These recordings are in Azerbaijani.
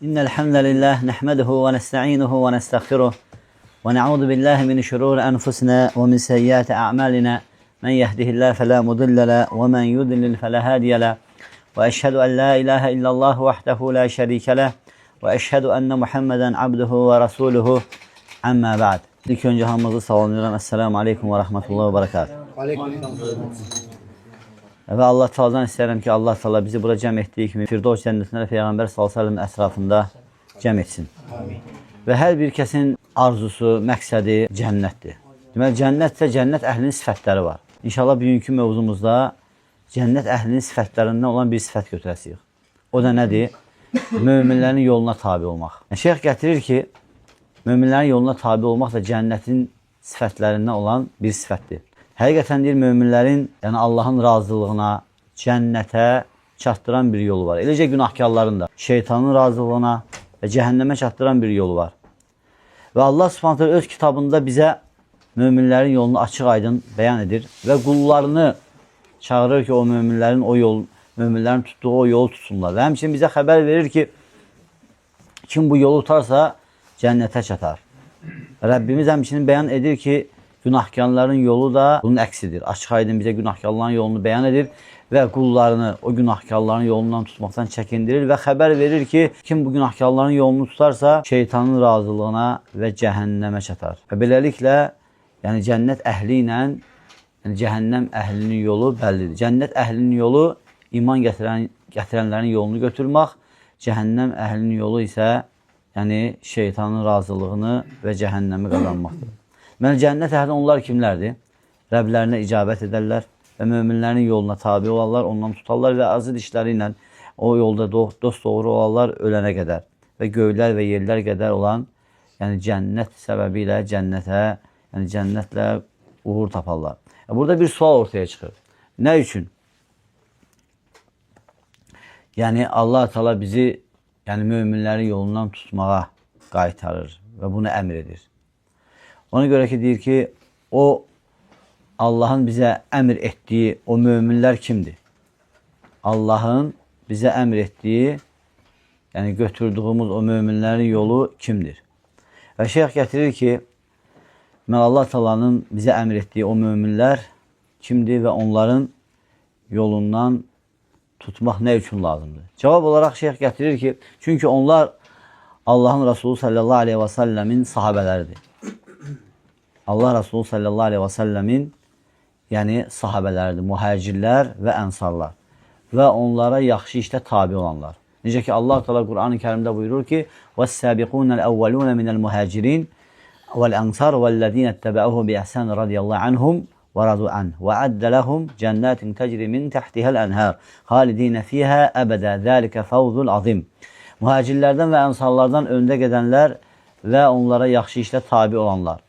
إن الحمد لله نحمده ونستعينه ونستغفره ونعوذ بالله من شرور أنفسنا ومن سيئات أعمالنا من يهده الله فلا مضل له ومن يضلل فلا هادي له وأشهد أن لا إله إلا الله وحده لا شريك له وأشهد أن محمدا عبده ورسوله أما بعد. İlk önce hamımızı salamlıyorum. Esselamu Aleyküm ve Rahmetullahi ve Berekatuhu. Və Allah Teala'dan istəyirəm ki, Allah Teala bizi bura cəm etdiyi kimi Firdevs cənnətində Peyğəmbər s.ə.v ətrafında cəm etsin. Amin. Və hər bir kəsin arzusu, məqsədi cənnətdir. Deməli, cənnətsə cənnət əhlinin sifətləri var. İnşallah bugünkü mövzumuzda cənnət əhlinin sifətlərindən olan bir sifət götürəsiyik. O da nədir? Möminlərin yoluna tabi olmaq. Şeyx gətirir ki, möminlərin yoluna tabi olmaq da cənnətin sifətlərindən olan bir sifətdir. Həqiqətən deyir, möminlərin, yəni Allahın razılığına, cənnətə çatdıran bir yolu var. Eləcə günahkarların da şeytanın razılığına və cəhənnəmə çatdıran bir yolu var. Və Allah Subhanahu öz kitabında bizə möminlərin yolunu açıq-aydın bəyan edir və qullarını çağırır ki, o möminlərin tutduğu o yolu tutsunlar. Və həmçinin bizə xəbər verir ki, kim bu yolu tutarsa cənnətə çatar. Rəbbimiz həmçinin bəyan edir ki, günahkarların yolu da bunun əksidir. Açıq-aydın bizə günahkarların yolunu bəyan edir və qullarını o günahkarların yolundan tutmaqdan çəkindirir və xəbər verir ki, kim bu günahkarların yolunu tutarsa şeytanın razılığına və cəhənnəmə çatar. Və beləliklə, yəni cənnət əhli ilə cəhənnəm əhlinin yolu bəllidir. Cənnət əhlinin yolu iman gətirənlərin yolunu götürmək, cəhənnəm əhlinin yolu isə yəni şeytanın razılığını və cəhənnəmi qazanmaqdır. Deməli, cənnət əhli onlar kimlərdir? Rəblərinə icabət edərlər və möminlərin yoluna tabi olarlar, ondan tutarlar və azı dişləri ilə o yolda dost doğru olarlar ölənə qədər və göylər və yerlər qədər olan yəni cənnət səbəbi ilə cənnətə, yəni cənnətlə uğur taparlar. Burada bir sual ortaya çıxır. Nə üçün? Yəni Allah Teala bizi yəni möminlərin yolundan tutmağa qaytarır və bunu əmr edir. Ona görə ki, deyir ki, o Allahın bizə əmr etdiyi o möminlər kimdir? Allahın bizə əmr etdiyi, yəni götürdüyümüz o möminlərin yolu kimdir? Və şeyx gətirir ki, Allah Teala'nın bizə əmr etdiyi o möminlər kimdir və onların yolundan tutmaq nə üçün lazımdır? Cavab olaraq şeyx gətirir ki, çünki onlar Allahın Resulü sallallahu aleyhi və səlləmin sahabələridir. Allah Resulü sallallahu aleyhi və səlləmin yəni sahabələridir, mühacirlər və ənsarlar və onlara yaxşı işdə tabi olanlar. Necə ki Allah Teala Qur'an-ı Kərimdə buyurur ki: "Vəs-səbiqunəl əvvəlun minəl muhacirin vəl-ənsar vəl-ləzîne itteba'uhu bi-ihsan radiyallahu anhum və radu an və addə ləhum cennetin tecri min tahtiha'l enhar halidin fiha abada zalika fawzul azim." Mühacirlərdən və ənsarlardan öndə gedənlər və onlara yaxşı işdə tabi olanlar.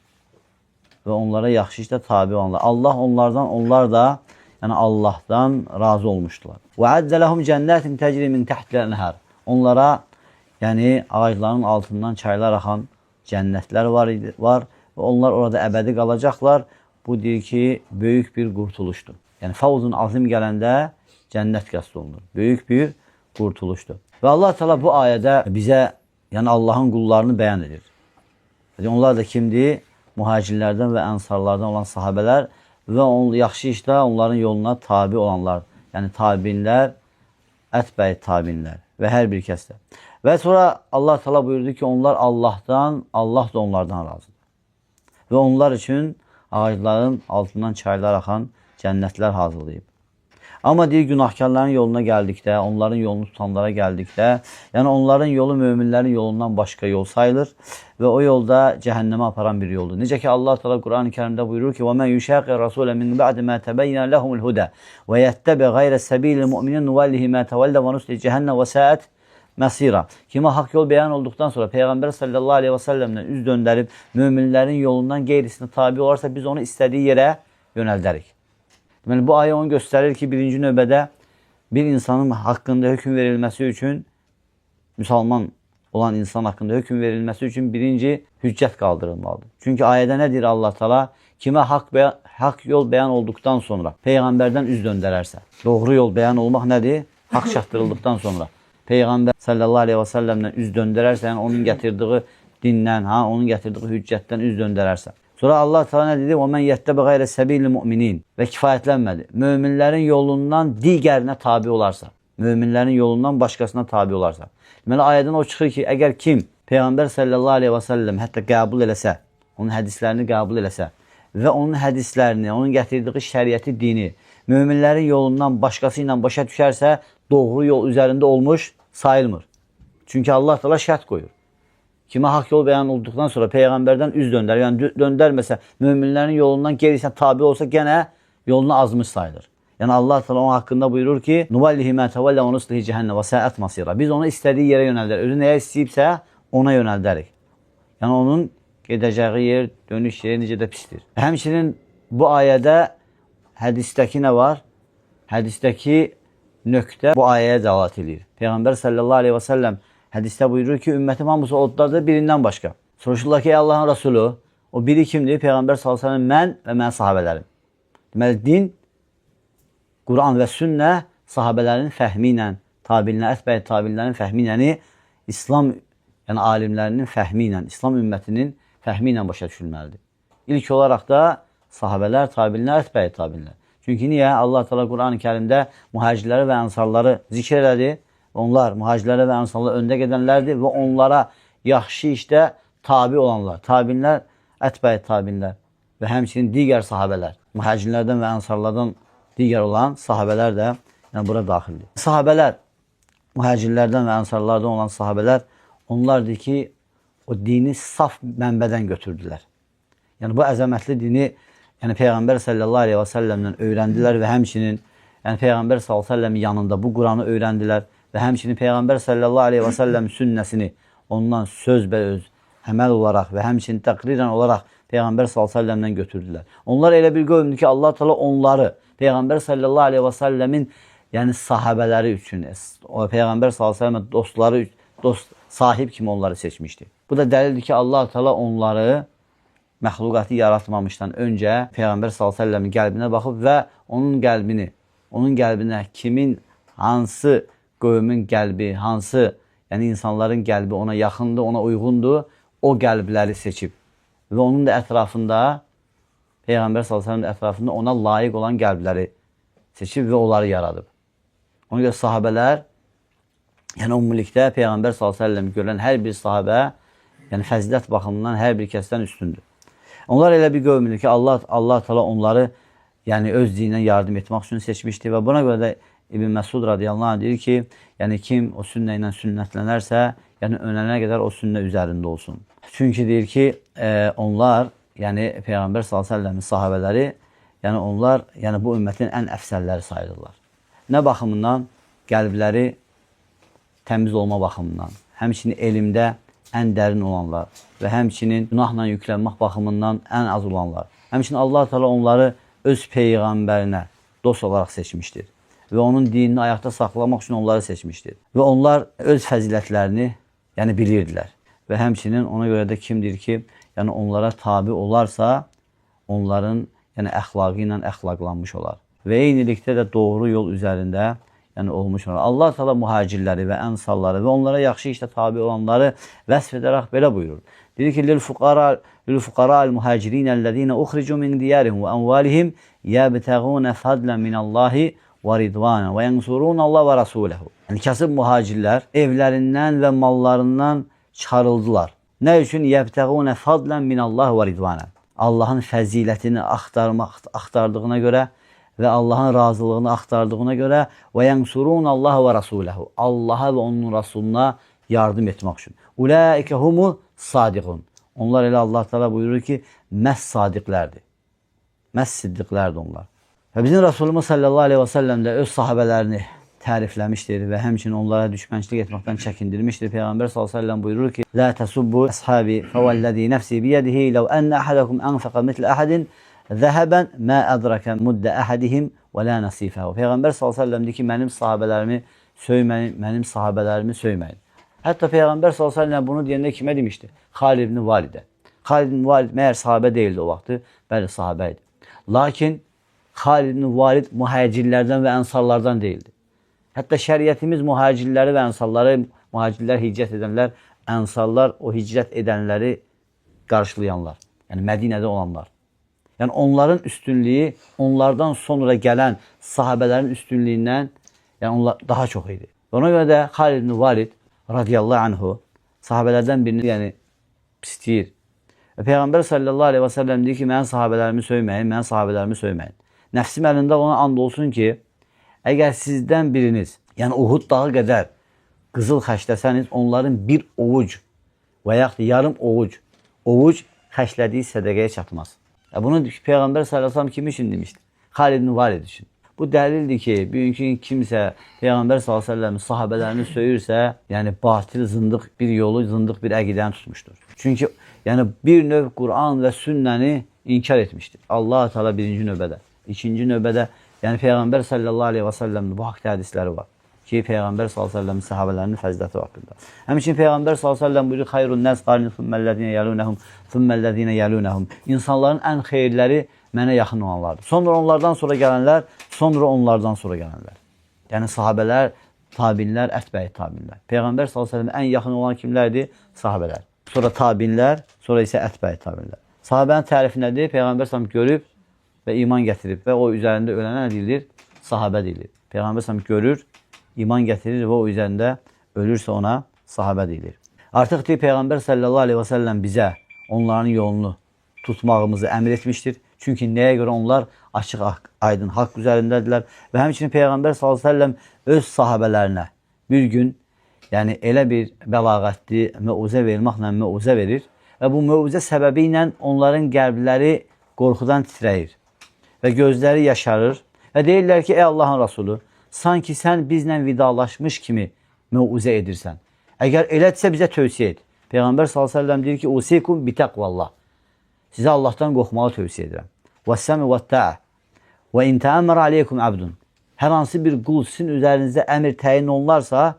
Allah onlardan, onlar da yəni Allahdan razı olmuşdular. Və addə ləhum cennetin tecri min tahtiha'l enhar. Onlara yəni ağacların altından çaylar axan cənnətlər var və onlar orada əbədi qalacaqlar. Bu deyir ki, böyük bir qurtuluşdur. Yəni fawzun azim gələndə cənnət qəsd olunur. Böyük bir qurtuluşdur. Və Allah Teala bu ayədə bizə yəni Allahın qullarını bəyan edir. Onlar da kimdir? Mühacirlərdən və ənsarlardan olan sahabələr və yaxşı işdə onların yoluna tabi olanlar. Yəni tabinlər, ətbəyi tabinlər və hər bir kəsdə. Və sonra Allah Teala buyurdu ki, onlar Allahdan, Allah da onlardan razıdır. Və onlar üçün ağacların altından çaylar axan cənnətlər hazırlayıb. Amma deyir, günahkarların yoluna gəldikdə, onların yolunu tutanlara gəldikdə, yəni onların yolu möminlərin yolundan başqa yol sayılır və o yolda cəhənnəmə aparan bir yoldur. Necə ki Allah Teala Qur'an-ı Kərimdə buyurur ki: "Və men yuşaqir rasulə min ba'd ma tebayyana lahumul huda və yettabi gayra sabilil mu'minin nuvallihi ma tawalla və nusli cehennəm və sa'at məsira." Kimə haqq yol bəyan olduqdan sonra Peyğəmbər sallallahu aleyhi və səlləmdən üz döndərib möminlərin yolundan qeyrisinə tabi olarsa biz onu istədiyi yerə yönəldərik. Deməli, bu ayə onu göstərir ki, birinci növbədə bir insanın haqqında hökm verilməsi üçün, müsəlman olan insan haqqında hökm verilməsi üçün birinci hüccət qaldırılmalıdır. Çünki ayədə nə deyir Allah Teala? Kimə haqq yol bəyan olduqdan sonra Peyğəmbərdən üz döndərərsə. Doğru yol bəyan olmaq nədir? Haqq çatdırıldıqdan sonra. Peyğəmbər sallallahu aleyhi və səlləmdən üz döndərərsən, onun gətirdiyi dindən, onun gətirdiyi hüccətdən üz döndərərsən. Sonra Allah Teala nə dedi? "Və men yettəbi gayre sebilil mu'minin" və kifayətlənmədi. Möminlərin yolundan digərinə tabe olarsa, möminlərin yolundan başqasına tabe olarsa. Deməli ayədən o çıxır ki, əgər kim Peyğəmbər sallallahu aleyhi və səlləm hətta qəbul eləsə, onun hədislərini qəbul eləsə və onun hədislərini, onun gətirdiyi şəriəti, dini möminlərin yolundan başqası ilə başa düşərsə, doğru yol üzərində olmuş sayılmır. Çünki Allah Teala şərt qoyur. Kimə haqq yol bəyan olduqdan sonra Peyğəmbərdən üz döndər, yəni döndərməsə, möminlərin yolundan gerisə tabi olsa, gənə yolunu azmış sayılır. Yəni Allah Teala onun haqqında buyurur ki, "Nuvallihi ma tawalla wa nuslihi cehennem ve sa'at masira." Biz onu istədiyi yerə yönəldərik. Özü nəyə istəyibsə, ona yönəldərik. Yəni onun gedəcəyi yer, dönüş yeri necə də pisdir. Həmçinin bu ayədə hədisdəki nə var? Hədisdəki nöqtə bu ayəyə dəlalət edir. Peyğəmbər sallallahu aleyhi və səlləm hədisdə buyurur ki, ümmətim hamısı oddadır birindən başqa. Soruşurlar ki, ey Allahın Rasulü, o biri kimdir? Peyğəmbər sallallahu aleyhi və səlləm mən və mənim sahabələrim. Deməli, din, Quran və sünnə sahabələrin fəhmi ilə, tabiinlə, ətbəyi tabiinlərin fəhmi ilə, İslam, yəni alimlərinin fəhmi ilə, İslam ümmətinin fəhmi ilə başa düşülməlidir. İlk olaraq da sahabələr, tabiinlər, ətbəyi tabiinlər. Çünki niyə? Allah Teala Quran-ı Kərimdə mühacirləri və ənsarları zikr elədi. Onlar mühacirləri və ənsarları öndə gedənlərdir və onlara yaxşı işdə tabi olanlar, tabiinlər, ətbəyi tabiinlər və həmçinin digər sahabələr, mühacirlərdən və ənsarlardan digər olan sahabələr də yəni bura daxildir. Sahabələr, mühacirlərdən və ənsarlardan olan sahabələr, onlardır ki, o dini saf mənbədən götürdülər. Yəni bu əzəmətli dini yəni Peyğəmbər sallallahu aleyhi və səlləmdən öyrəndilər və həmçinin yəni Peyğəmbər sallallahu aleyhi və səlləmin yanında bu Quranı öyrəndilər və həmçinin Peyğəmbər sallallahu aleyhi və səlləmin sünnəsini ondan sözbəöz, əməl olaraq və həmçinin təqrirən olaraq Peyğəmbər sallallahu aleyhi və səlləmdən götürdülər. Onlar elə bir qövmdür ki, Allah Teala onları Peyğəmbər sallallahu aleyhi və səlləmin yəni sahabələri üçün, o Peyğəmbər sallallahu aleyhi və səlləmin dostları, dost sahib kimi onları seçmişdir. Bu da dəlildir ki, Allah Teala onları məxluqatı yaratmamışdan öncə Peyğəmbər sallallahu əleyhi və səlləmin qəlbinə baxıb və onun qəlbinə kimin, hansı qövmün qəlbi, hansı yəni insanların qəlbi ona yaxındır, ona uyğundur, o qəlbləri seçib. Və onun da ətrafında, Peyğəmbər sallallahu əleyhi və səlləmin ətrafında ona layiq olan qəlbləri seçib və onları yaradıb. Ona görə sahabələr, yəni ümumilikdə Peyğəmbər sallallahu əleyhi və səlləmi görən hər bir sahabə, yəni fəzilət baxımından hər bir kəsdən üstündür. Onlar elə bir qövmdür ki, Allah Teala onları yəni öz dininə yardım etmək üçün seçmişdir və buna görə də İbn Məsud radiyallahu anh deyir ki, yəni kim o sünnə ilə sünnətlənərsə, yəni ölənə qədər o sünnə üzərində olsun. Çünki deyir ki, onlar, yəni Peyğəmbər sallallahu əleyhi və səlləmin sahabələri, yəni onlar, yəni bu ümmətin ən əfsəlləri sayılırlar. Nə baxımından? Qəlbləri təmiz olma baxımından, həmçinin elmdə ən dərin olanlar və həmçinin günahla yüklənmək baxımından ən az olanlar. Həmçinin Allah Teala onları öz Peyğəmbərinə dost olaraq seçmişdir və onun dinini ayaqda saxlamaq üçün onları seçmişdir. Və onlar öz fəzilətlərini yəni bilirdilər və həmçinin ona görə də kimdir ki, yəni onlara tabi olarsa, onların yəni əxlaqı ilə əxlaqlanmış olar və eynilikdə də doğru yol üzərində yəni olmuş olar. Allah Teala mühacirləri və ənsarları və onlara yaxşı işdə tabi olanları vəsf edərək belə buyurur. Deyir ki, lil-fuqara'il muhacirin ellezina ukhricu min diyarihim və amwalihim yabtaguna fadlan minallahi və ridvanan və yansurunallah və rasulehu. Yəni kasıb mühacirlər evlərindən və mallarından çıxarıldılar. Nə üçün? Yabtaguna fadlan minallahi və ridvanan. Allahın fəzilətini axtardığına görə və Allahın razılığını axtardığına görə və yansurunallah və rasulehu. Allaha və onun rasuluna yardım etmək üçün. Ulaike humu sadiqun. Onlar elə Allah Teala buyurur ki, məhz sadiqlərdir. Məhz siddiqlərdir onlar. Və bizim Rasulümüz sallallahu aleyhi və səlləm də öz sahabələrini tərifləmişdir və həmçinin onlara düşmənçilik etməkdən çəkindirmişdir. Peyğəmbər sallallahu aleyhi və səlləm buyurur ki, "La tasubbu ashabi fevallezî nefsi biyedihi lev enne ahadakum anfaqa misle ahadin zəhəbən mə ədraka muddə əhədihim və lə nəsifəhu." Peyğəmbər sallallahu aleyhi və səlləm deyir ki, mənim sahabələrimi söyməyin, mənim sahabələrimi söyməyin. Hətta Peyğəmbər sallallahu aleyhi və səlləm bunu deyəndə kimə demişdi? Xalid ibn Validə. Xalid ibn Valid məyər sahabə deyildi o vaxtı? Bəli, sahabə idi. Lakin Xalid ibn Valid mühacirlərdən və ənsarlardan deyildi. Hətta şəriətimiz mühacirləri və ənsarları, mühacirlər, hicrət edənlər, ənsarlar, o hicrət edənləri qarşılayanlar. Yəni Mədinədə olanlar. Yəni onların üstünlüyü, onlardan sonra gələn sahabələrin üstünlüyündən yəni onlar daha çox idi. Ona görə də Xalid ibn Valid radiyallahu anhu sahabələrdən birini yəni istəyir. Və Peyğəmbər sallallahu aleyhi və səlləm deyir ki, mənim sahabələrimi söyməyin, mənim sahabələrimi söyməyin. Nəfsim əlində ona and olsun ki, əgər sizdən biriniz, yəni Uhud dağı qədər qızıl xəşləsəniz, onların bir ovuc və yaxud yarım ovuc xəşlədiyi sədəqəyə çatmaz. Bunu Peyğəmbər sallallahu aleyhi və səlləm kim üçün demişdir? Xalid ibn Valid üçün. Bu dəlildir ki, bugünkü kimsə Peyğəmbər sallallahu əleyhi və səlləmin sahabələrini söyürsə, yəni batil, zındıq bir yolu, zındıq bir əqidəni tutmuşdur. Çünki yəni bir növ Quran və sünnəni inkar etmişdir. Allah Teala birinci növbədə, ikinci növbədə, yəni Peyğəmbər sallallahu əleyhi və səlləmin bu haqda hədisləri var ki, Peyğəmbər sallallahu əleyhi və səlləmin sahabələrinin fəziləti haqqında. Həmçinin Peyğəmbər sallallahu əleyhi və səlləm buyurur: "Xayrun nas qarni thummellezine yalunhum, thummellezine yalunhum." İnsanların ən xeyirləri mənə yaxın olanlardır. Sonra onlardan sonra gələnlər, sonra onlardan sonra gələnlər. Yəni sahabələr, tabinlər, ətbəyi tabinlər. Peyğəmbər sallallahu əleyhi və səlləmə ən yaxın olan kimlərdir? Sahabələr. Sonra tabinlər, sonra isə ətbəyi tabinlər. Sahabənin tərifi nədir? Peyğəmbər sallallahu görüb və iman gətirib və o üzərində ölənə nə deyilir? Sahabə deyilir. Peyğəmbər sallallahu görür, iman gətirir və o üzərində ölürsə ona sahabə deyilir. Artıq deyir Peyğəmbər sallallahu əleyhi və səlləm bizə onların yolunu tutmağımızı əmr etmişdir. Çünki nəyə görə onlar açıq, aydın haqq üzərindədirlər və həmçinin Peyğəmbər sallallahu əleyhi və səlləm öz sahabələrinə bir gün yəni elə bir bəlağətli məuzə verməklə məuzə verir və bu məuzə səbəbi ilə onların qəlbləri qorxudan titrəyir və gözləri yaşarır və deyirlər ki, ey Allahın Rasulü, sanki sən bizlə vidalaşmış kimi məuzə edirsən. Əgər elədirsə bizə tövsiyə et. Peyğəmbər sallallahu əleyhi və səlləm deyir ki, "Usikum bi taqvallah." Sizə Allahdan qorxmağı tövsiyə edirəm. "Və-səmi və-tə'a və in təəmmər aleykum abdun." Hər hansı bir qul sizin üzərinizdə əmr təyin olunarsa,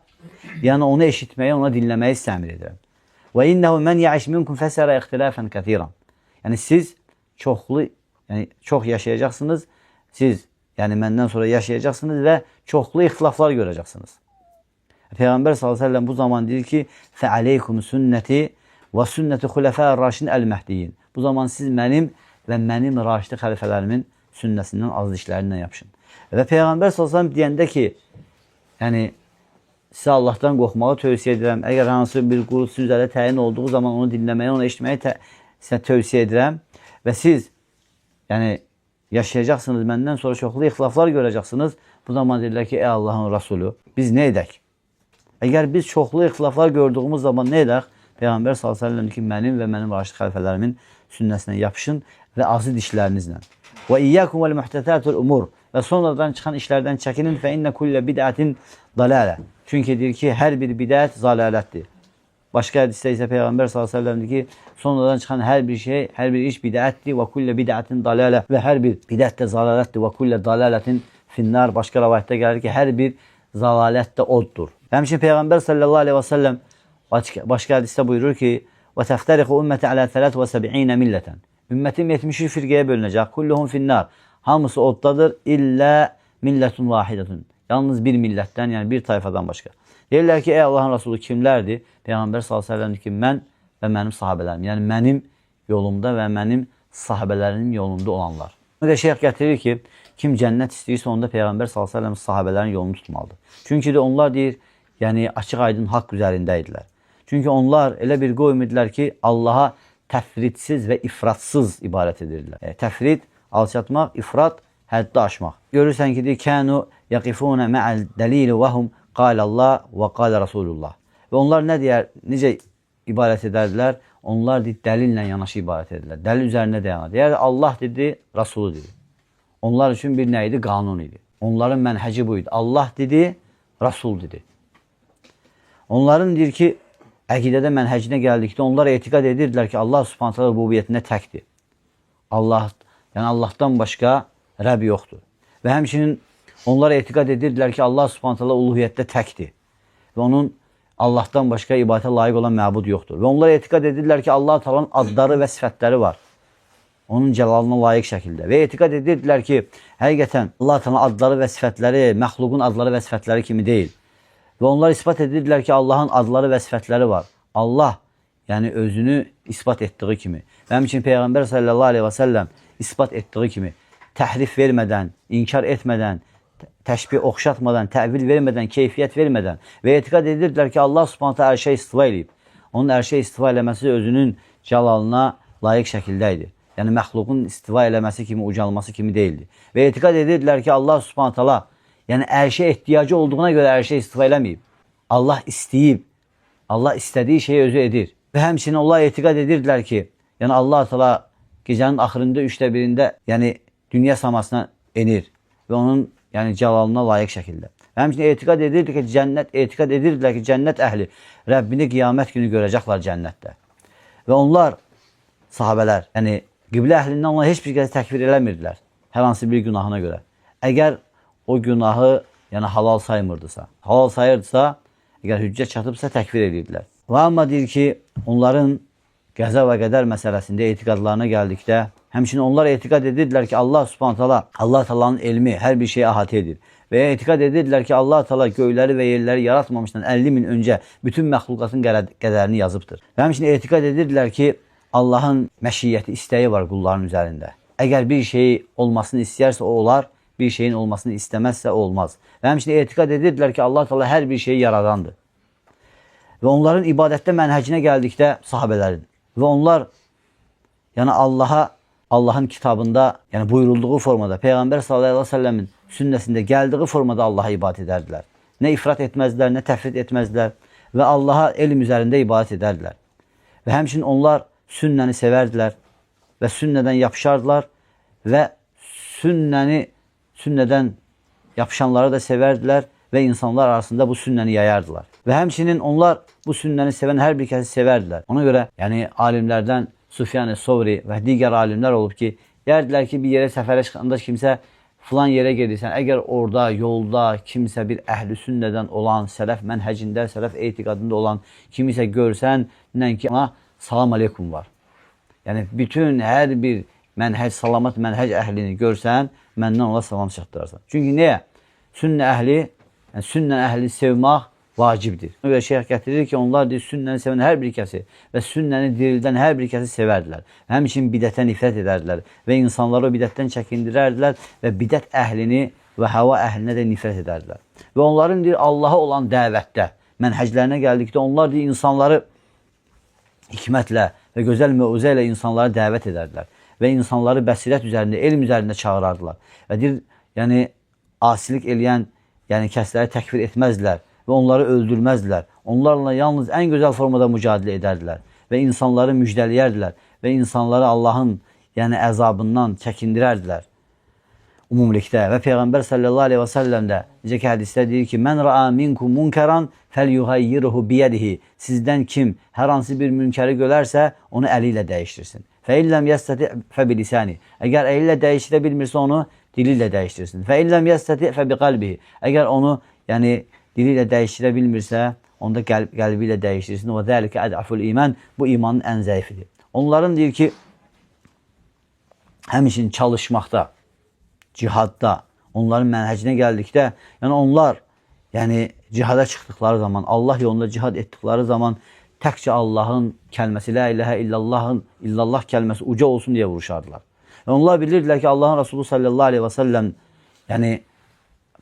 yəni onu eşitməyi, ona dinləməyi sizə əmr edirəm. "Və innehu men ya'ish minkum fesara ixtilafan katiran." Yəni siz çox yaşayacaqsınız. Siz yəni məndən sonra yaşayacaqsınız və çoxlu ixtilaflar görəcəksiniz. Peyğəmbər sallallahu əleyhi və səlləm bu zaman deyir ki, "Fəaleykum sünnəti və sünnəti xulafa'ir raşidin el-mehdiyin." Bu zaman siz mənim və mənim raşid xəlifələrimin sünnəsindən, az dişlərindən yapışın. Və Peyğəmbər sallallahu əleyhi və səlləm deyəndə ki, yəni sizə Allahdan qorxmağı tövsiyə edirəm. Əgər hansı bir qul sizin üzərində təyin olduğu zaman onu dinləməyi, onu eşitməyi sizə tövsiyə edirəm və siz yəni yaşayacaqsınız, məndən sonra çoxlu ixtilaflar görəcəksiniz. Bu zaman deyirlər ki, ey Allahın Rasulü, biz nə edək? Əgər biz çoxlu ixtilaflar gördüyümüz zaman nə edək? Peyğəmbər sallallahu əleyhi və səlləm ki, mənim və mənim raşid xəlifələrimin sünnəsinə yapışın və azı dişlərinizlə. Və iyyakum vel muhtasatul umur. Və sonradan çıxan işlərdən çəkinin fə inne kullə bid'atin dalalə. Çünki deyir ki, hər bir bidət zalalətdir. Başqa hədisdə isə Peyğəmbər sallallahu əleyhi və səlləm deyir ki, sonradan çıxan hər bir şey, hər bir iş bidətdir və kullə bid'atin dalalə və hər bir bidət də zalalətdir və kullə dalaletin finnar. Başqa rivayətdə gəlir ki, hər bir zalalət də oddur. Həmçinin Peyğəmbər sallallahu əleyhi və səlləm başqa hədisdə buyurur ki, və təftəriqu ümmeti alə 73 millətən. Ümmətim 73 firqəyə bölünəcək. Kulluhum finnar. Hamısı oddadır. İllə millətun vahidətun. Yalnız bir millətdən, yəni bir tayfadan başqa. Deyirlər ki, ey Allahın Rasulü kimlərdir? Peyğəmbər sallallahu əleyhi və səlləm ki, mən və mənim sahabələrim. Yəni mənim yolumda və mənim sahabələrimin yolunda olanlar. Və şeyx gətirir ki, kim cənnət istəyirsə onda Peyğəmbər sallallahu əleyhi və səlləm sahabələrin yolunu tutmalıdır. Çünki də onlar deyir, yəni açıq aydın haqq üzərində idilər. Çünki onlar elə bir qövm idilər ki, Allaha təfridsiz və ifratsız ibadət edirdilər. Təfrid, alçatmaq, ifrat, həddi aşmaq. Görürsən ki, deyir, kənu yaqifuna ma'al dalil və hum qalallah və qala Rasulullah. Və onlar nə deyər, necə ibadət edərdilər? Onlar deyir, dəlillə yanaşı ibadət edirlər. Dəlil üzərində dayanır. Deyər, Allah dedi, Rasulu dedi. Onlar üçün bir nə idi? Qanun idi. Onların mənhəci bu idi. Allah dedi, Rasul dedi. Onların deyir ki, əqidədə mənhəcinə gəldikdə onlar etiqad edirdilər ki, Allah Subhanahu taala rububiyyətində təkdir. Yəni Allahdan başqa Rəbb yoxdur. Və həmçinin onlar etiqad edirdilər ki, Allah Subhanahu taala uluhiyyətdə təkdir. Və onun Allahdan başqa ibadətə layiq olan məbud yoxdur. Və onlar etiqad edirlər ki, Allah Taala'nın adları və sifətləri var. onun cəlalına layiq şəkildə və etiqad edirdilər ki, həqiqətən Allah Teala adları və sifətləri məxluqun adları və sifətləri kimi deyil. Və onlar isbat edirdilər ki, Allahın adları və sifətləri var. Allah, yəni özünü isbat etdiyi kimi. Və həmçinin Peyğəmbər sallallahu aleyhi və səlləm isbat etdiyi kimi təhrif vermədən, inkar etmədən, təşbih oxşatmadan, təvil vermədən, keyfiyyət vermədən və etiqad edirdilər ki, Allah subhanətə ərşə istiva edib. Onun ərşə istiva eləməsi özünün cəlalına layiq şəkildə idi. Yəni, məxluqun istiva eləməsi kimi, ucalması kimi deyildi. Və etiqad edirdilər ki, Allah subhanətələ, yəni ərşə ehtiyacı olduğuna görə ərşə istiva eləməyib. Allah istəyib, Allah istədiyi şeyi özü edir. Və həmçinin onlar etiqad edirdilər ki, yəni Allah Teala gecənin axırında, 1/3-də, yəni dünya samasına enir və onun yəni cəlalına layiq şəkildə. Və həmçinin etiqad edirdilər ki, cənnət əhli Rəbbini qiyamət günü görəcəklər cənnətdə. Və onlar, sahabələr, yəni qiblə əhlindən onlar heç bir kəsi təkfir eləmirdilər hər hansı bir günahına görə. Əgər o günahı yəni halal saymırdısa, halal sayırdısa, əgər hüccət çatıbsa təkfir edirdilər. Və amma deyir ki, onların qəza və qədər məsələsində etiqadlarına gəldikdə, həmçinin onlar etiqad edirdilər ki, Allah subhanətələ, Allah Teala'nın elmi hər bir şeyi əhatə edir. Və etiqad edirdilər ki, Allah Teala göyləri və yerləri yaratmamışdan 50 min öncə bütün məxluqatın qədərini yazıbdır. Və həmçinin etiqad edirdilər ki, Allahın məşiyyəti, istəyi var qulların üzərində. Əgər bir şey olmasını istəyərsə o olar, bir şeyin olmasını istəməzsə o olmaz. Və həmçinin etiqad edirdilər ki, Allah Teala hər bir şeyi yaradandır. Və onların ibadətdə mənhəcinə gəldikdə sahabələrin və onlar yəni Allahın kitabında, yəni buyurulduğu formada, Peyğəmbər sallallahu aleyhi ve sellemin sünnəsində gəldiyi formada Allaha ibadət edərdilər. Nə ifrat etməzdilər, nə təfrit etməzdilər və Allaha elm üzərində ibadət edərdilər. Və həmçinin onlar sünnəni sevərdilər və sünnədən yapışardılar və sünnədən yapışanları da sevərdilər və insanlar arasında bu sünnəni yayardılar. Və həmçinin onlar bu sünnəni sevən hər bir kəsi sevərdilər. Ona görə, yəni alimlərdən Süfyan-ı Sovri və digər alimlər olub ki, deyərdilər ki, bir yerə səfərə çıxanda kimsə filan yerə gedirsən, əgər orada, yolda kimsə bir əhl-i sünnədən olan, sələf mənhəcində, sələf etiqadında olan kimisə görsən, ki, ona salam aleykum var. Yəni, bütün hər bir mənhəc, salamat mənhəc əhlini görsən, məndən ona salam çatdırarsan. Çünki niyə? Sünnə əhli sevmək vacibdir. Və şeyh gətirir ki, onlar deyir, sünnəni sevən hər bir kəsi və sünnəni dirildən hər bir kəsi sevərdilər. Həmçinin bidətdən nifrət edərdilər və insanları o bidətdən çəkindirərdilər və bidət əhlini və hava əhlinə də nifrət edərdilər. Və onların deyir, Allaha olan dəvətdə, mənhəclərinə gəldikdə onlar deyir, insanları hikmətlə və gözəl məuzə ilə insanları dəvət edərdilər və insanları bəsirət üzərində, elm üzərində çağırardılar. Və deyir, yəni asilik eləyən, yəni kəsləri təkfir etməzdilər və onları öldürməzdilər. Onlarla yalnız ən gözəl formada mücadilə edərdilər və insanları müjdələyərdilər və insanları Allahın yəni əzabından çəkindirərdilər ümumilikdə. Və Peyğəmbər sallallahu aleyhi və səlləm də necə ki hədisdə deyir ki, mən ra'a minkum munkaran fəlyughayyirhu biyadihi. Sizdən kim hər hansı bir münkəri görərsə, onu əli ilə dəyişdirsin. Fə illəm yəstəti fə bilisani. Əgər əli ilə dəyişdirə bilmirsə, onu dili ilə dəyişdirsin. Fə illəm yəstəti fə biqalbihi. Əgər onu yəni dili ilə dəyişdirə bilmirsə, onda qəlbi ilə dəyişdirsin. Və dəlikə ədəful iman. Bu imanın ən zəifidir. Onların deyir ki, həmçinin çalışmaqda, cihadda, onların mənhəcinə gəldikdə, yəni onlar cihada çıxdıqları zaman, Allah yolunda cihad etdikləri zaman təkcə Allahın kəlməsi, la iləhə illallah kəlməsi uca olsun deyə vuruşardılar. Və onlar bilirdilər ki, Allahın Resulü sallallahu aleyhi və səlləm, yəni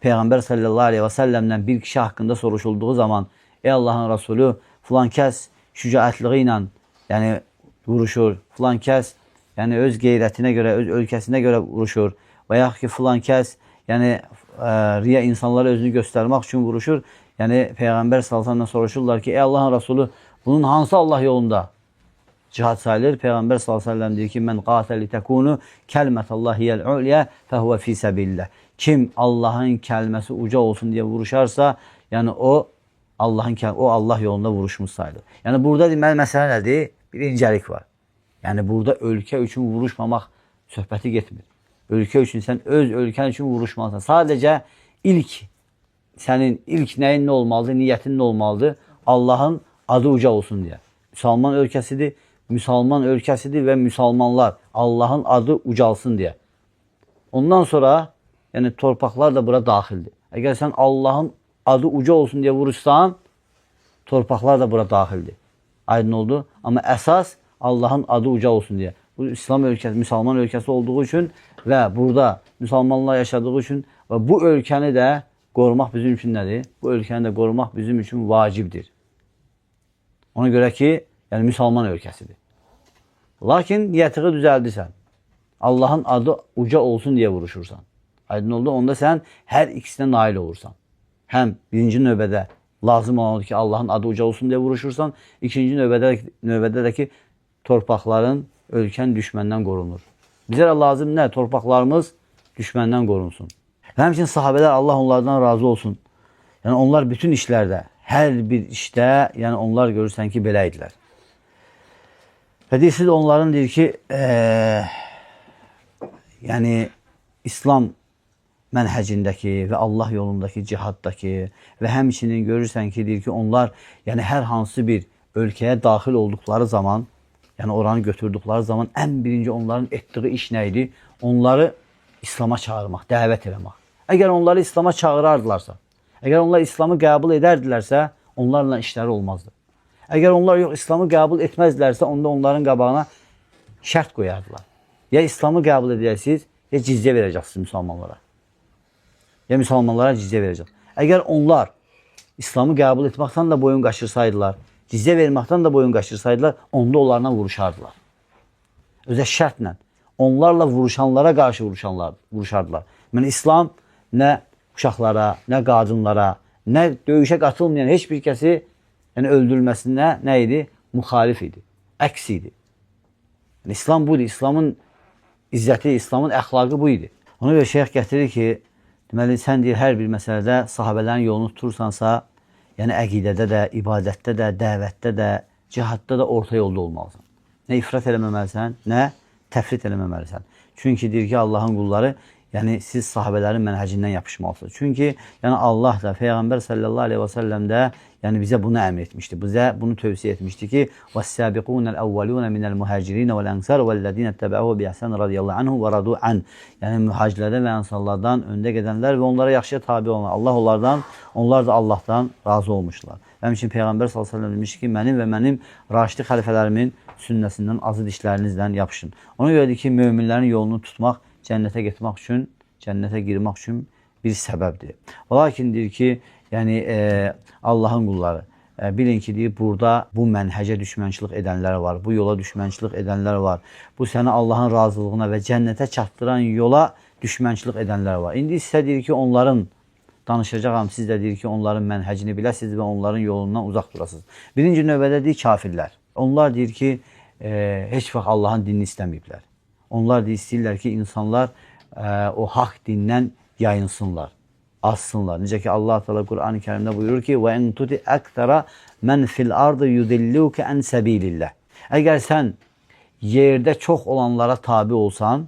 Peyğəmbər sallallahu aleyhi və səlləmdən bir kişi haqqında soruşulduğu zaman, ey Allahın Resulü, filan kəs şücaətliği ilə vuruşur, filan kəs öz qeyrətinə görə, öz ölkəsinə görə vuruşur və yaxud ki, filan kəs riya insanlara özünü göstərmək üçün vuruşur. Yəni, Peyğəmbər sallallahu soruşurlar ki, ey Allahın Resulü, bunun hansı Allah yolunda cihad sayılır? Peyğəmbər sallallahu deyir ki, mən qatəli təkunu kəlmətallahiyyəl uliyə fəhvə fi səbilləh. Kim Allahın kəlməsi uca olsun deyə vuruşarsa, yəni o Allah yolunda vuruşmuş sayılır. Yəni, burada deməli məsələ nədir? Bir incəlik var. Yəni, burada ölkə üçün vuruşmamaq söhbəti getmir. Ölkə üçün, sən öz ölkən üçün vuruşmalısan. Sadəcə sənin ilk nəyin nə olmalıdır, niyyətin nə olmalıdır? Allahın adı uca olsun deyə. Müsəlman ölkəsidir. Müslüman ölkəsidir və müsəlmanlar Allahın adı ucalsın deyə. Ondan sonra yəni torpaqlar da bura daxildir. Əgər sən Allahın adı uca olsun deyə vuruşsan, torpaqlar da bura daxildir. Aydın oldu. Amma əsas Allahın adı uca olsun deyə. Bu İslam ölkəsi, müsəlman ölkəsi olduğu üçün və burada müsəlmanlar yaşadığı üçün və bu ölkəni də qorumaq bizim üçün nədir? Bu ölkəni də qorumaq bizim üçün vacibdir. Ona görə ki, yəni müsəlman ölkəsidir. Lakin niyyətiği düzəldirsən. Allahın adı uca olsun deyə vuruşursan. Aydın oldu. Onda sən hər ikisinə nail olursan. Həm birinci növbədə lazım olandır ki, Allahın adı uca olsun deyə vuruşursan. İkinci növbədə də ki, torpaqların, ölkən düşməndən qorunur. Bizə lazım nə? Torpaqlarımız düşməndən qorunsun. Həmçinin sahabələr, Allah onlardan razı olsun. Yəni onlar bütün işlərdə, hər bir işdə, yəni onlar görürsən ki, belə idilər. Və deyirsiz, onların deyir ki, yəni İslam mənhəcindəki və Allah yolundakı cihaddakı və həmçinin görürsən ki, deyir ki, onlar yəni hər hansı bir ölkəyə daxil olduqları zaman, yəni oranı götürdükləri zaman ən birinci onların etdiyi iş nə idi? Onları İslama çağırmaq, dəvət eləmək. Əgər onları İslama çağırardılarsa, əgər onlar İslamı qəbul edərdilərsə, onlarla işləri olmazdı. Əgər onlar yox, İslamı qəbul etməzdilərsə, onda onların qabağına şərt qoyardılar. Ya İslamı qəbul edəcəksiniz, ya cizyə verəcəksiniz müsəlmanlara. Ya müsəlmanlara cizyə verəcəksiniz. Əgər onlar İslamı qəbul etməkdən də boyun qaçırsaydılar, cizyə verməkdən də boyun qaçırsaydılar, onda onlarla vuruşardılar. Özə şərtlə. Onlarla vuruşanlara qarşı vuruşardılar. Yəni, İslam nə uşaqlara, nə qadınlara, nə döyüşə qatılmayan heç bir kəsi yəni öldürülməsinə nə idi? Müxalif idi, əks idi. Yəni, İslam bu idi. İslamın izzəti, İslamın əxlaqı bu idi. Ona görə şeyx gətirir ki, deməli, sən deyir, hər bir məsələdə sahabələrin yolunu tutursansa, yəni əqidədə də, ibadətdə də, dəvətdə də, cihadda da orta yolda olmalısan. Nə ifrat eləməməlisən, nə təfrit eləməməlisən. Çünki deyir ki, Allahın qulları, yəni siz sahabələrin mənhəcindən yapışmalısınız. Çünki yəni Allah da, Peyğəmbər sallallahu aleyhi və səlləm də yəni bizə bunu əmr etmişdi. Bizə bunu tövsiyə etmişdi ki, وَالسَّابِقُونَ الْأَوَّلُونَ مِنَ الْمُهَاجِرِينَ وَالْأَنْصَارِ وَالَّذِينَ اتَّبَعُوهُ بِإِحْسَانٍ رَضِيَ اللَّهُ عَنْهُمْ وَرَضُوا عَنْهُ. Yəni mühacirlərdən və ənsarlardan öndə gedənlər və onlara yaxşıya tabe olanlar. Allah onlardan, onlar da Allahdan razı olmuşlar. Həmçinin Peyğəmbər sallallahu əleyhi və səlləm demiş ki, mənim və mənim raşid xəlifələrimin sünnəsindən, azı dişlərinizlə yapışın. Ona görədir ki, möminlərin yolunu tutmaq cənnətə getmək üçün, cənnətə girmək üçün bir səbəbdir. Lakin deyir ki, yəni Allahın qulları, bilin ki, deyir, burada bu mənhəcə düşmənçilik edənlər var, bu yola düşmənçilik edənlər var, bu səni Allahın razılığına və cənnətə çatdıran yola düşmənçilik edənlər var. İndi sizə deyir ki, onların, danışacağım, siz də deyir ki, onların mənhəcini biləsiniz və onların yolundan uzaq durasınız. Birinci növbədə deyir, kafirlər. Onlar deyir ki, heç vaxt Allahın dinini istəməyiblər. Onlar da istəyirlər ki, insanlar o haqq dindən yayınsınlar, azsınlar. Necə ki, Allah Teala Qur'an-ı Kərimdə buyurur ki, وَاِنْ تُتِ اَكْتَرَ مَنْ فِي الْأَرْضِ يُدِلُّكَ اَنْ سَب۪يلِ اللّٰهِ. Əgər sən yerdə çox olanlara tabi olsan,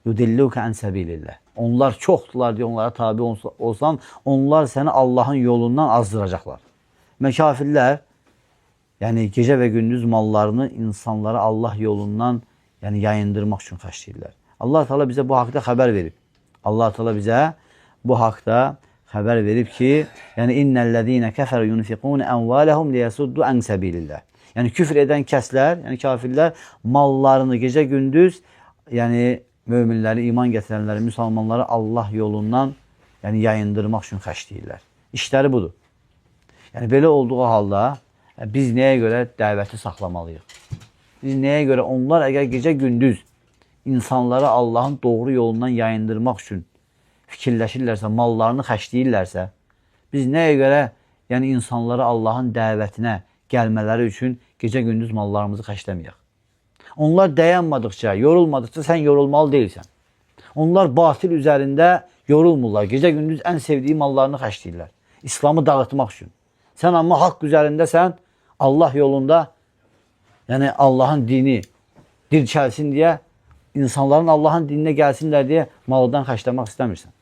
يُدِلُّكَ اَنْ سَب۪يلِ اللّٰهِ. Onlar çoxdular diye onlara tabi olsan, onlar səni Allahın yolundan azdıracaqlar. Kafirlər, yəni gecə və gündüz mallarını insanlara Allah yolundan yəni yayındırmaq üçün xərcləyirlər. Allah Teala bizə bu haqda xəbər verib. Allah Teala bizə bu haqda xəbər verib ki, yəni innellezine keferu yunfiqun amwalahum liyasuddu an sabilillah. Yəni küfr edən kəslər, yəni kafirlər mallarını gecə gündüz, yəni möminləri, iman gətirənləri, müsəlmanları Allah yolundan yəni yayındırmaq üçün xərcləyirlər. İşləri budur. Yəni belə olduğu halda biz nəyə görə dəvəti saxlamalıyıq? Biz nəyə görə onlar əgər gecə gündüz insanları Allahın doğru yolundan yayındırmaq üçün fikirləşirlərsə, mallarını xərcləyirlərsə, biz nəyə görə yəni insanları Allahın dəvətinə gəlmələri üçün gecə gündüz mallarımızı xərcləməyək? Onlar dayanmadıqca, yorulmadıqca sən yorulmalı deyilsən. Onlar batil üzərində yorulmurlar. Gecə gündüz ən sevdiyi mallarını xərcləyirlər. İslamı dağıtmaq üçün. Sən amma haqq üzərindəsən, Allah yolunda, yəni Allahın dini dirçəlsin deyə, insanların Allahın dininə gəlsinlər deyə maldan xərcləmək istəmirsən.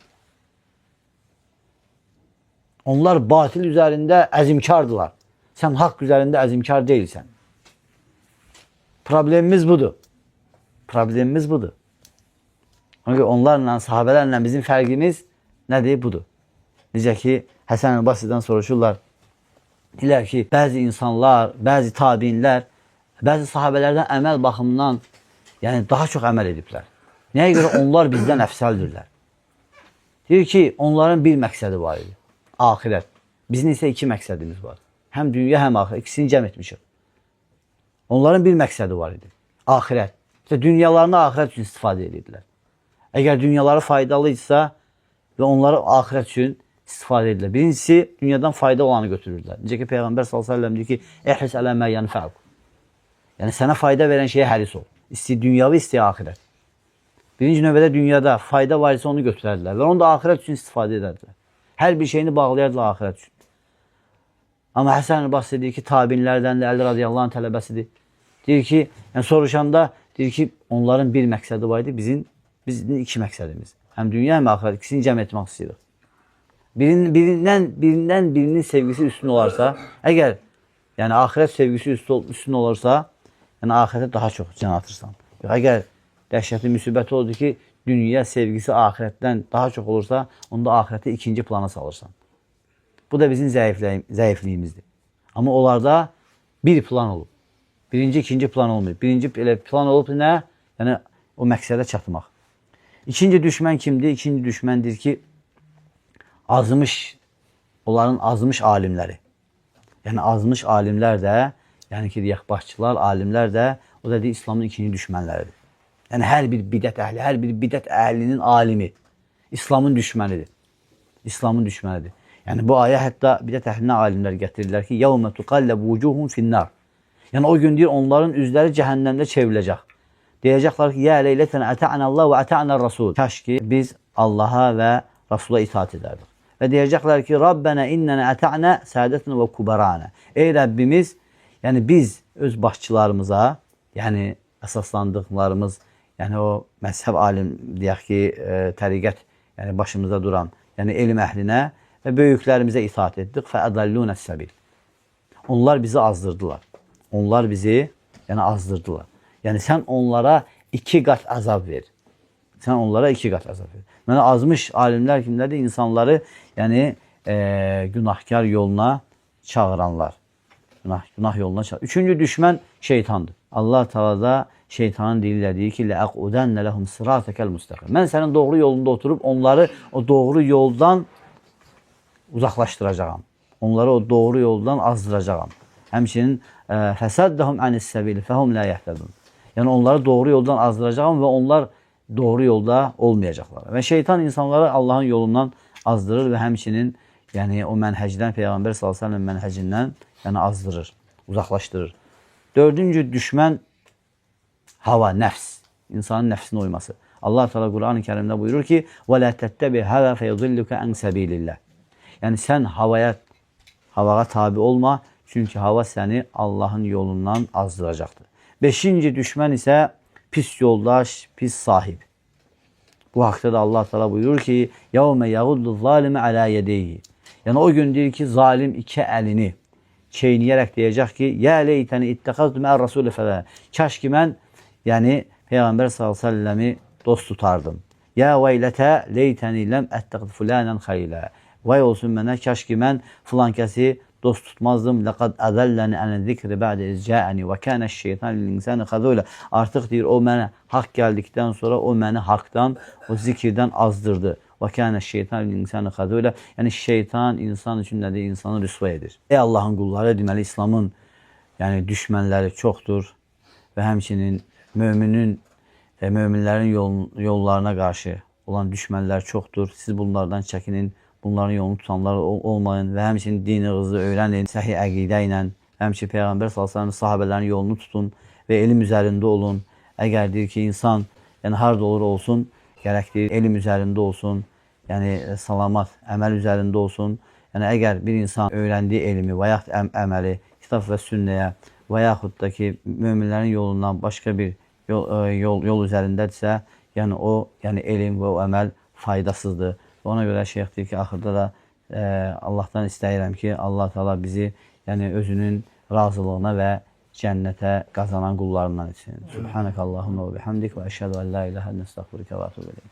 Onlar batil üzərində əzimkardılar. Sən haqq üzərində əzimkar deyilsən. Problemimiz budur. Problemimiz budur. Onlarla, sahabelerle bizim fərqimiz nədir? Budur. Necə ki, Həsən el-Basri'dən soruşurlar. Deyirlər ki, bəzi insanlar, bəzi tabinlər, bəzi sahabələrdən əməl baxımından daha çox əməl ediblər. Nəyə görə? Onlar bizdən əfsəldirlər. Deyir ki, onların bir məqsədi var idi. Ahirət. Bizim isə iki məqsədimiz var. Həm dünya, həm ahirət. İkisini cəm etmişik. Onların bir məqsədi var idi. Ahirət. İşte dünyalarını ahirət üçün istifadə edirdilər. Əgər dünyaları faydalıdırsa və onları ahirət üçün istifadə edilir. Birincisi, dünyadan fayda olanı götürürlər. Necə ki, Peyğəmbər s.ə.v deyir ki, "Ehris ələ mə yənfəq." Yəni, sənə fayda verən şeyə həris ol. İstəyir dünyavi, istəyir ahirət. Birinci növbədə dünyada fayda var isə onu götürərdilər və onu da ahirət üçün istifadə edərdilər. Hər bir şeyini bağlayardılar ahirət üçün. Amma Həsən el-Basri deyir ki, tabinlərdən də Əli radiyallahu anh tələbəsidir. Deyir ki, soruşanda deyir ki, onların bir məqsədi var idi, bizim iki məqsədimiz. Həm dünya, həm ahirət, ikisini cəm etmək istəyirik. Birindən birinin sevgisi üstün olarsa, əgər ahirət sevgisi üstün olursa, ahirətə daha çox can atırsan. Əgər dəhşətli müsibət oldu ki, dünya sevgisi ahirətdən daha çox olursa, onda ahirəti ikinci plana salırsan. Bu da bizim zəifliyimizdir. Amma onlarda bir plan olub. Birinci, ikinci plan olmuyor. Birinci plan olub nə? Yəni, o məqsədə çatmaq. İkinci düşmən kimdir? İkinci düşməndir ki, onların azmış alimləri. Yəni, azmış alimlər də, yəni ki, deyək, başçılar, alimlər də, o da deyir, İslamın ikinci düşmənləridir. Yəni, hər bir bidət əhlinin alimi İslamın düşmənidir. İslamın düşmənidir. Yəni, bu ayə hətta bidət əhlinə alimlər gətirirlər ki, يَوْمَ تُقَلَّبُ وُجُوهُمْ فِي النَّارِ. Yəni, o gün deyir, onların üzləri cəhənnəmdə çevriləcək. Deyəcəklər ki, يَا لَيْلَةً أَتَعْنَ اللّٰهُ وَأَتَعْنَ الرَّسُولُ. Kaş ki, biz Allaha və Rasula itaat edərdik. Və deyəcəklər ki, Rabbənə innənə ətə'nə sədətnə və kubəranə. Ey Rəbbimiz, yəni biz öz başçılarımıza, yəni əsaslandıqlarımız, yəni o məzhəb alim, deyək ki, təriqət, yəni başımızda duran, yəni elm əhlinə və böyüklərimizə itaat etdik. Fəədəllunə səbil. Onlar bizi azdırdılar. Onlar bizi azdırdılar. Yəni sən onlara iki qat əzab ver. Sən onlara iki qat əzab ver. Yəni azmış alimlər kimlərdir? İnsanları günahkar yoluna çağıranlar. Günah yoluna çağıranlar. Üçüncü düşmən şeytandır. Allah Teala da şeytanın dillədiyi ki, لَأَقْعُدَنَّ لَهُمْ صِرَاطَكَ الْمُسْتَقِيمِ. Mən sənin doğru yolunda oturub onları o doğru yoldan uzaqlaşdıracağam. Onları o doğru yoldan azdıracağam. Həmçinin فَسَدَّهُمْ عَنِ السَّبِيلِ فَهُمْ لَا يَهْتَدُونَ. Yəni onları doğru yoldan azdıracağam və onlar doğru yolda olmayacaqlar. Və şeytan insanları Allahın yolundan azdırır və həmçinin o mənhəcdən, Peyğəmbər s.ə.v mənhəcindən azdırır, uzaqlaşdırır. Dördüncü düşmən hava, nəfs. İnsanın nəfsinə uyması. Allah Teala Quran-ı Kərimdə buyurur ki, وَلَا تَتَّبِعْ هَوَا فَيُضِلُّكَ عَنْ سَبِيلِ اللّٰهِ. Yəni sən havaya tabi olma, çünki hava səni Allahın yolundan azdıracaqdır. Beşinci düşmən isə pis yoldaş, pis sahib. Bu haqda da Allah Teala buyurur ki, يَوْمَ يَغُدُّ الظَّالِمِ عَلَى يَدَيْهِ. Yəni o gün deyir ki, zalim iki əlini çeynəyərək deyəcək ki, يَا لَيْتَنِ اِتَّخَذْتُ مَا الرَّسُولِ فَلَا. Kaş ki mən, Peyğəmbər s.ə.v dost tutardım. يَا وَيْلَتَا لَيْتَنِ لَمْ اَتَّقْدْ فُلَانًا خَيْلًا. Vay olsun mənə, kaş ki mən filan kəsi dost tutmazdım. لَقَدْ أَذَلَّنِ عَنَ الذِّكْرِ بَعْدَ إِذْ جَاءَنِي وَكَانَ الشَّيْطَانُ لِلْإِنسَانِ خَذُولًا. Artıq deyir, o mənə haqq gəldikdən sonra o məni haqdan, o zikirdən azdırdı. وَكَانَ الشَّيْطَانُ لِلْإِنسَانِ خَذُولًا. Yəni şeytan insan üçün nədir? İnsanı rüsva edir. Ey Allahın qulları, deməli İslamın düşmənləri çoxdur və həmçinin möminlərin yollarına qarşı olan düşmənlər çoxdur. Siz bunlardan çəkinin. Bunların yolunu tutanlar olmayın və həmçinin dininizi öyrənin, səhih əqidə ilə, həmçinin Peyğəmbər s.ə.v sahabələrin yolunu tutun və elm üzərində olun. Əgər deyir ki, insan harada olur olsun, gərək deyir, elm üzərində olsun, salamat, əməl üzərində olsun. Əgər bir insan öyrəndiyi elmi və yaxud əməli, kitab və sünnəyə və yaxud da ki, möminlərin yolundan başqa bir yol üzərindədirsə, o elm və o əməl faydasızdır. Ona görə şeyx deyir ki, axırda da Allahdan istəyirəm ki, Allah Teala bizi özünün razılığına və cənnətə qazanan qullarından etsin. Subhanəkallahumma və bihamdik və əşhədu ən la ilahə illə estəğfiruke və etûbü ileyk.